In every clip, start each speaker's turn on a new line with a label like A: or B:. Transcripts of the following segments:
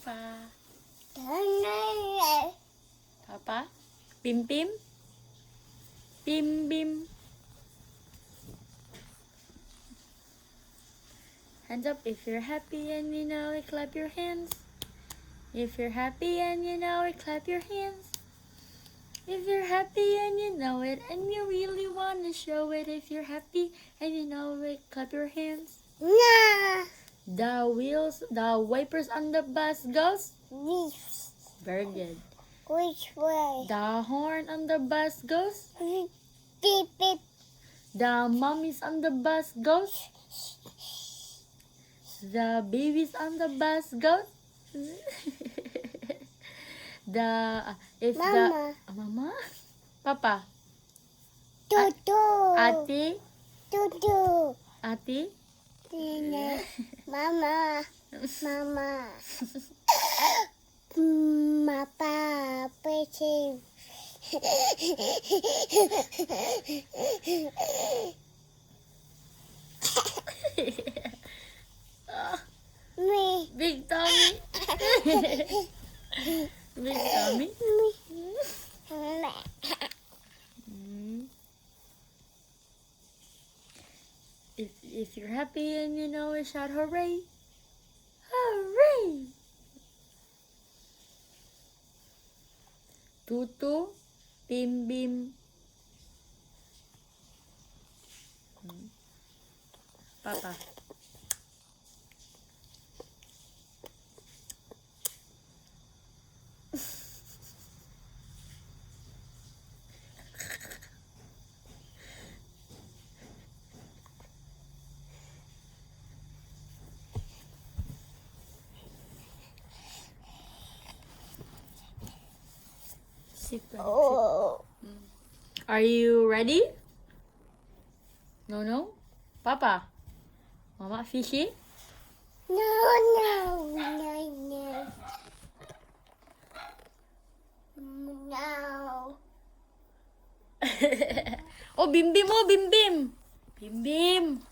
A: Papa. Papa? Pim Pim? Bim Bim. Hands up if you're happy and you know it, clap your hands. If you're happy and you know it, clap your hands. If you're happy and you know it, and you really want to show it, if you're happy and you know it, clap your hands. The wipers on the bus goes. Very good.
B: Which way?
A: The horn on the bus goes.
B: Beep beep.
A: The mummies on the bus goes. The babies on the bus goes. Mama, Papa,
B: Tutu.
A: Ate,
B: Tutu.
A: Ate.
B: Mama. Mama. Papa. Pretty. Me.
A: Big tummy. Big tummy. If you're happy and you know it, shout hooray. Hooray. Tutu, Bim Bim. Papa. Sit down.
B: Oh.
A: Are you ready? No? Papa? Mama fishy?
B: No.
A: Oh, Bim Bim! Oh, Bim Bim! Bim Bim!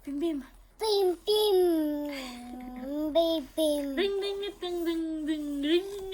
A: Bim Bim!
B: Bim bim. Bim bim.
A: Ring, ring, ring, ring, ring, ring.